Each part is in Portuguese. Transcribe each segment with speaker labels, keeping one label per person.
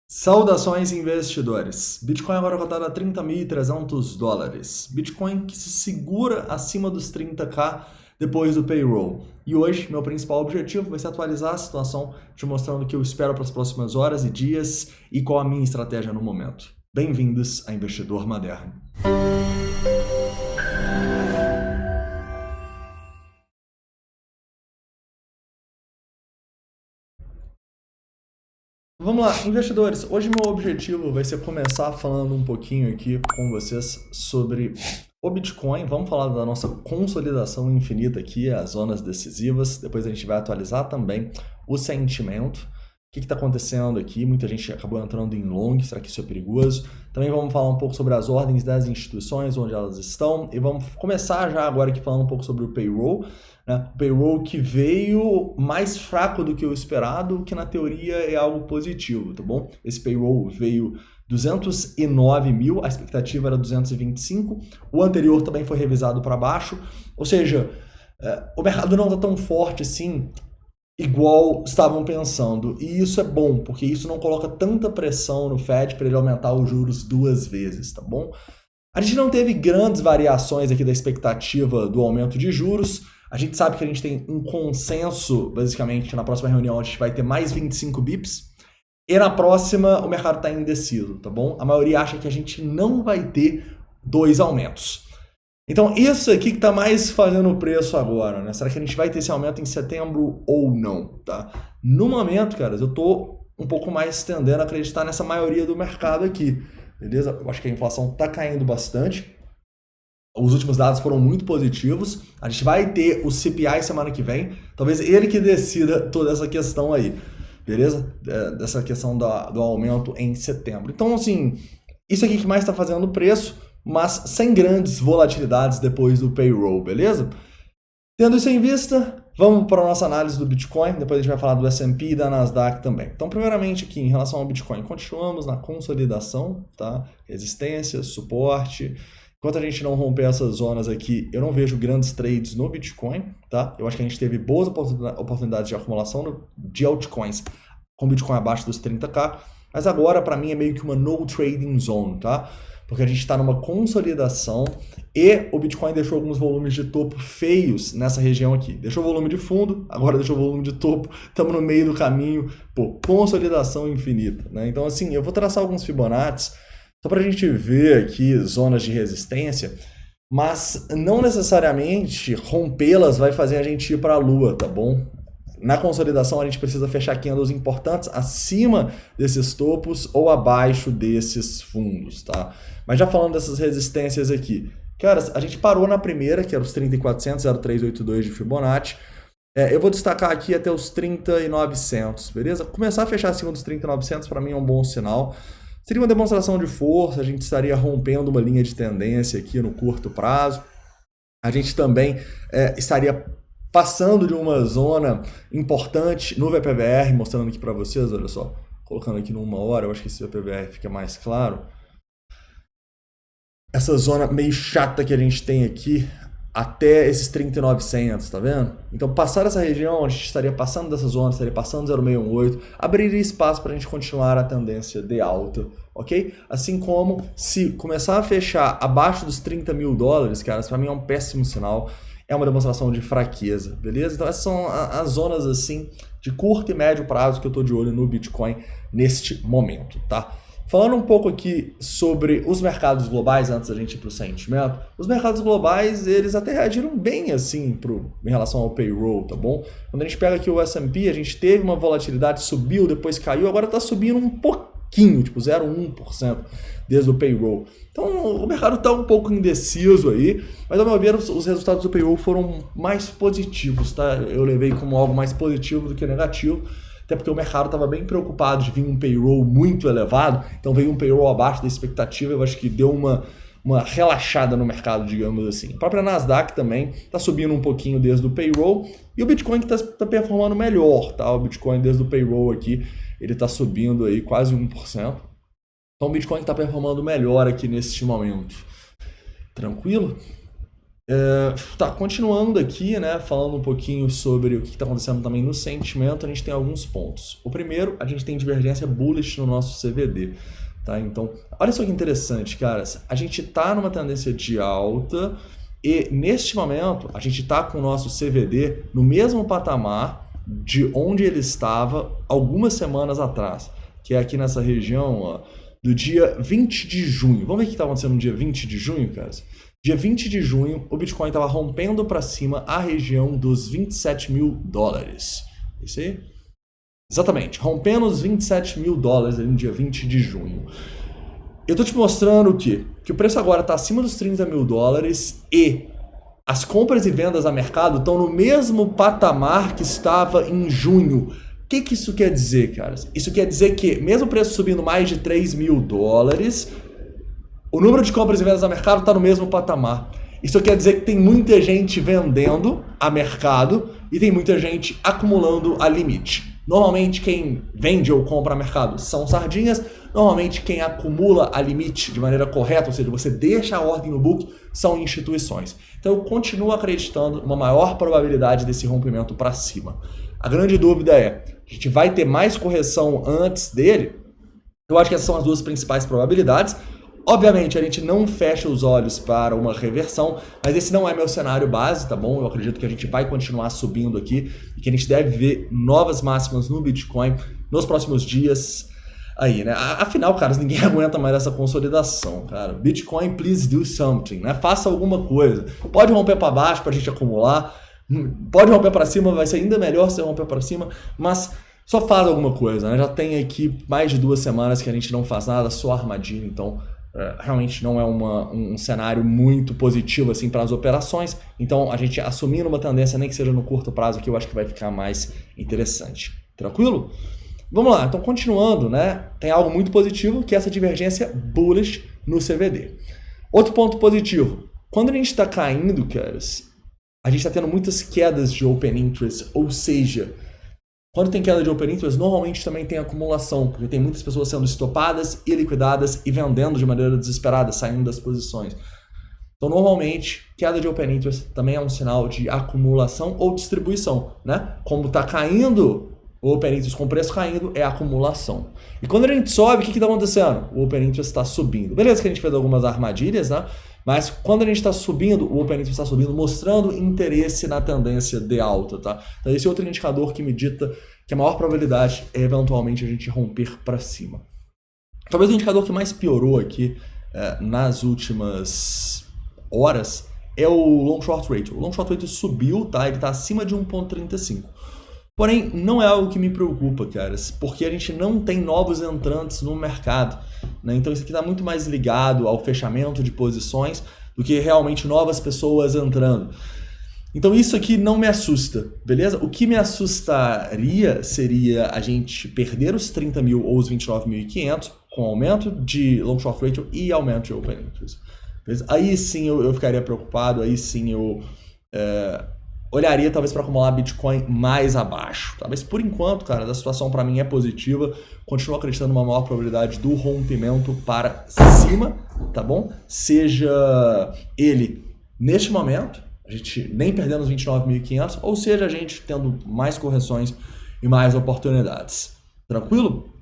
Speaker 1: Saudações investidores! Bitcoin agora cotado a 30.300 dólares. Bitcoin que se segura acima dos 30k depois do payroll. E hoje, meu principal objetivo vai ser atualizar a situação, te mostrando o que eu espero para as próximas horas e dias e qual a minha estratégia no momento. Bem-vindos a Investidor Moderno. Vamos lá, investidores. Hoje meu objetivo vai ser começar falando um pouquinho aqui com vocês sobre o Bitcoin. Vamos falar da nossa consolidação infinita aqui, as zonas decisivas. Depois a gente vai atualizar também o sentimento. O que está acontecendo aqui? Muita gente acabou entrando em long, será que isso é perigoso? Também vamos falar um pouco sobre as ordens das instituições, onde elas estão. E vamos começar já agora aqui falando um pouco sobre o payroll. O payroll que veio mais fraco do que o esperado, que na teoria é algo positivo, tá bom? Esse payroll veio 209 mil, a expectativa era 225, o anterior também foi revisado para baixo, ou seja, o mercado não está tão forte assim, igual estavam pensando, e isso é bom, porque isso não coloca tanta pressão no Fed para ele aumentar os juros duas vezes, tá bom? A gente não teve grandes variações aqui da expectativa do aumento de juros. A gente sabe que a gente tem um consenso, basicamente, na próxima reunião a gente vai ter mais 25 bips. E na próxima o mercado está indeciso, tá bom? A maioria acha que a gente não vai ter dois aumentos. Então isso aqui que está mais fazendo o preço agora, né? Será que a gente vai ter esse aumento em setembro ou não, tá? No momento, caras, eu tô um pouco mais tendendo a acreditar nessa maioria do mercado aqui, beleza? Eu acho que a inflação está caindo bastante. Os últimos dados foram muito positivos. A gente vai ter o CPI semana que vem. Talvez ele que decida toda essa questão aí, beleza? Dessa questão do aumento em setembro. Então, assim, isso aqui que mais está fazendo o preço, mas sem grandes volatilidades depois do payroll, beleza? Tendo isso em vista, vamos para a nossa análise do Bitcoin. Depois a gente vai falar do S&P e da Nasdaq também. Então, primeiramente aqui, em relação ao Bitcoin, continuamos na consolidação, tá? Resistência, suporte. Enquanto a gente não romper essas zonas aqui, eu não vejo grandes trades no Bitcoin, tá? Eu acho que a gente teve boas oportunidades de acumulação de altcoins com Bitcoin abaixo dos 30k, mas agora para mim é meio que uma no trading zone, tá? Porque a gente está numa consolidação e o Bitcoin deixou alguns volumes de topo feios nessa região aqui. Deixou volume de fundo, agora deixou volume de topo, estamos no meio do caminho, consolidação infinita, né? Então assim, eu vou traçar alguns Fibonacci só para a gente ver aqui zonas de resistência, mas não necessariamente rompê-las vai fazer a gente ir para a lua, tá bom? Na consolidação a gente precisa fechar candles importantes acima desses topos ou abaixo desses fundos, tá? Mas já falando dessas resistências aqui, cara, a gente parou na primeira, que era os 30.400, 0,382 de Fibonacci. Eu vou destacar aqui até os 30.900, beleza? Começar a fechar acima dos 30.900 para mim é um bom sinal. Seria uma demonstração de força, a gente estaria rompendo uma linha de tendência aqui no curto prazo. A gente também estaria passando de uma zona importante no VPVR, mostrando aqui para vocês, olha só, colocando aqui numa hora, eu acho que esse VPVR fica mais claro. Essa zona meio chata que a gente tem aqui, até esses 30.900, tá vendo? Então, passar essa região, a gente estaria passando dessa zona, estaria passando 0,618, abriria espaço para a gente continuar a tendência de alta, ok? Assim como, se começar a fechar abaixo dos 30 mil dólares, cara, isso para mim é um péssimo sinal, é uma demonstração de fraqueza, beleza? Então, essas são as zonas, assim, de curto e médio prazo que eu estou de olho no Bitcoin neste momento, tá? Falando um pouco aqui sobre os mercados globais, antes da gente ir para o sentimento, os mercados globais, eles até reagiram bem assim em relação ao payroll, tá bom? Quando a gente pega aqui o S&P, a gente teve uma volatilidade, subiu, depois caiu, agora está subindo um pouquinho, tipo 0,1% desde o payroll. Então o mercado está um pouco indeciso aí, mas ao meu ver os resultados do payroll foram mais positivos, tá? Eu levei como algo mais positivo do que negativo. Até porque o mercado estava bem preocupado de vir um payroll muito elevado, então veio um payroll abaixo da expectativa, eu acho que deu uma relaxada no mercado, digamos assim. A própria Nasdaq também está subindo um pouquinho desde o payroll, e o Bitcoin que está performando melhor, tá? O Bitcoin desde o payroll aqui, ele está subindo aí quase 1%. Então o Bitcoin está performando melhor aqui neste momento. Tranquilo? Tá, continuando aqui, né, falando um pouquinho sobre o que está acontecendo também no sentimento, a gente tem alguns pontos. O primeiro, a gente tem divergência bullish no nosso CVD, tá? Então, olha só que interessante, caras. A gente tá numa tendência de alta e, neste momento, a gente tá com o nosso CVD no mesmo patamar de onde ele estava algumas semanas atrás, que é aqui nessa região, ó, do dia 20 de junho. Vamos ver o que está acontecendo no dia 20 de junho, caras? Dia 20 de junho, o Bitcoin estava rompendo para cima a região dos $27.000. Isso aí? Exatamente, rompendo os $27.000 no dia 20 de junho. Eu tô te mostrando o quê? Que o preço agora está acima dos $30.000 e as compras e vendas a mercado estão no mesmo patamar que estava em junho. O que isso quer dizer, caras? Isso quer dizer que, mesmo o preço subindo mais de $3.000, o número de compras e vendas a mercado está no mesmo patamar. Isso quer dizer que tem muita gente vendendo a mercado e tem muita gente acumulando a limite. Normalmente quem vende ou compra a mercado são sardinhas, normalmente quem acumula a limite de maneira correta, ou seja, você deixa a ordem no book, são instituições. Então eu continuo acreditando numa maior probabilidade desse rompimento para cima. A grande dúvida é, a gente vai ter mais correção antes dele? Eu acho que essas são as duas principais probabilidades. Obviamente, a gente não fecha os olhos para uma reversão, mas esse não é meu cenário base, tá bom? Eu acredito que a gente vai continuar subindo aqui e que a gente deve ver novas máximas no Bitcoin nos próximos dias aí, né? Afinal, caras, ninguém aguenta mais essa consolidação, cara. Bitcoin, please do something, né? Faça alguma coisa. Pode romper para baixo para a gente acumular, pode romper para cima, vai ser ainda melhor se romper para cima, mas só faz alguma coisa, né? Já tem aqui mais de 2 semanas que a gente não faz nada, só armadilha, então realmente não é um cenário muito positivo assim para as operações. Então a gente assumindo uma tendência, nem que seja no curto prazo, aqui eu acho que vai ficar mais interessante. Tranquilo? Vamos lá, então continuando, né? Tem algo muito positivo que é essa divergência bullish no CVD. Outro ponto positivo, quando a gente está caindo, caras, a gente está tendo muitas quedas de open interest, ou seja, quando tem queda de open interest, normalmente também tem acumulação, porque tem muitas pessoas sendo estopadas e liquidadas e vendendo de maneira desesperada, saindo das posições. Então, normalmente, queda de open interest também é um sinal de acumulação ou distribuição, né? Como está caindo o open interest com o preço caindo, é acumulação. E quando a gente sobe, o que está acontecendo? O open interest está subindo. Beleza que a gente fez algumas armadilhas, né? Mas quando a gente está subindo, o open interest está subindo, mostrando interesse na tendência de alta, tá? Então esse é outro indicador que me dita que a maior probabilidade é eventualmente a gente romper para cima. Talvez o indicador que mais piorou aqui nas últimas horas é o long short ratio. O long short ratio subiu, tá? Ele está acima de 1,35. Porém, não é algo que me preocupa, caras, porque a gente não tem novos entrantes no mercado, né? Então isso aqui está muito mais ligado ao fechamento de posições do que realmente novas pessoas entrando. Então isso aqui não me assusta, beleza? O que me assustaria seria a gente perder os 30 mil ou os 29.500 com aumento de long short ratio e aumento de open interest. Beleza? Aí sim eu ficaria preocupado, aí sim eu olharia talvez para acumular Bitcoin mais abaixo. Tá? Mas por enquanto, cara, a situação para mim é positiva. Continuo acreditando numa maior probabilidade do rompimento para cima, tá bom? Seja ele neste momento, a gente nem perdendo os 29.500, ou seja, a gente tendo mais correções e mais oportunidades. Tranquilo?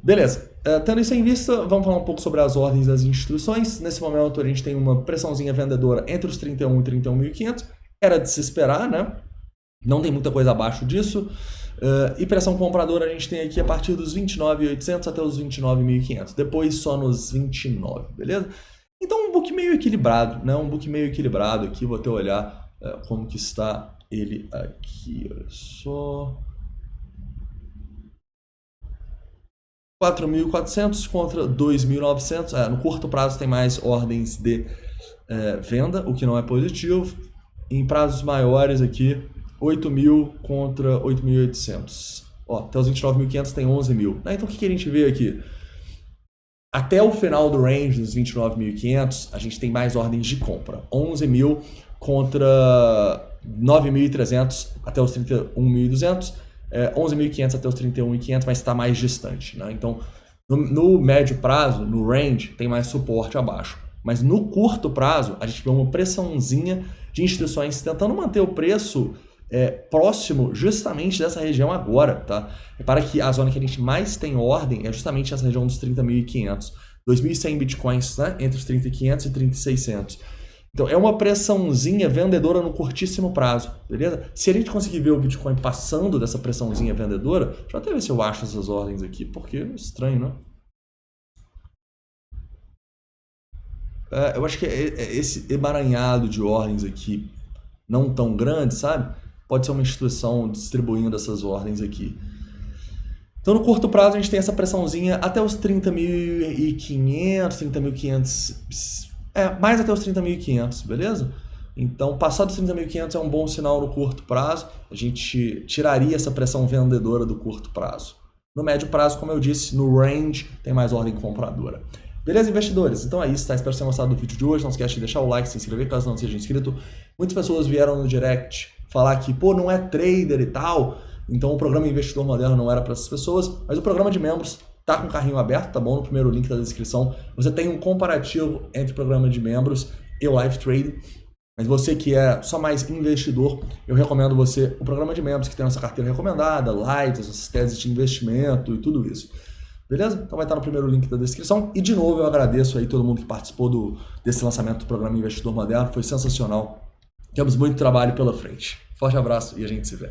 Speaker 1: Beleza. Tendo isso em vista, vamos falar um pouco sobre as ordens das instituições. Nesse momento, a gente tem uma pressãozinha vendedora entre os 31 e 31.500. Era de se esperar, né? Não tem muita coisa abaixo disso. E pressão compradora a gente tem aqui a partir dos 29.800 até os 29.500. Depois só nos 29, beleza? Então um book meio equilibrado, né? Um book meio equilibrado aqui. Vou até olhar como que está ele aqui. Olha só. 4.400 contra 2.900. No curto prazo tem mais ordens de venda, o que não é positivo. Em prazos maiores aqui, 8.000 contra 8.800. Até os 29.500 tem 11.000. Então o que a gente vê aqui? Até o final do range dos 29.500, a gente tem mais ordens de compra. 11.000 contra 9.300 até os 31.200. 11.500 até os 31.500, mas está mais distante, né? Então, no médio prazo, no range, tem mais suporte abaixo. Mas no curto prazo, a gente vê uma pressãozinha de instituições tentando manter o preço próximo justamente dessa região agora, tá? Repara que a zona que a gente mais tem ordem é justamente essa região dos 30.500. 2.100 bitcoins, né? Entre os 30.500 e 30.600. Então, é uma pressãozinha vendedora no curtíssimo prazo, beleza? Se a gente conseguir ver o Bitcoin passando dessa pressãozinha vendedora, deixa eu até ver se eu acho essas ordens aqui, porque é estranho, né? Eu acho que esse emaranhado de ordens aqui, não tão grande, sabe? Pode ser uma instituição distribuindo essas ordens aqui. Então, no curto prazo, a gente tem essa pressãozinha até os 30.500, 30.500... mais até os 30.500, beleza? Então, passar dos 30.500 é um bom sinal no curto prazo. A gente tiraria essa pressão vendedora do curto prazo. No médio prazo, como eu disse, no range, tem mais ordem compradora. Beleza, investidores? Então é isso, tá? Espero que vocês tenham gostado do vídeo de hoje. Não esquece de deixar o like, se inscrever caso não seja inscrito. Muitas pessoas vieram no direct falar que, pô, não é trader e tal, então o programa Investidor Moderno não era para essas pessoas, mas o programa de membros tá com o carrinho aberto, tá bom? No primeiro link da descrição você tem um comparativo entre o programa de membros e o Live Trade. Mas você que é só mais investidor, eu recomendo você o programa de membros, que tem a nossa carteira recomendada, lives, nossas teses de investimento e tudo isso. Beleza? Então vai estar no primeiro link da descrição. E de novo eu agradeço aí todo mundo que participou desse lançamento do programa Investidor Moderno. Foi sensacional. Temos muito trabalho pela frente. Forte abraço e a gente se vê.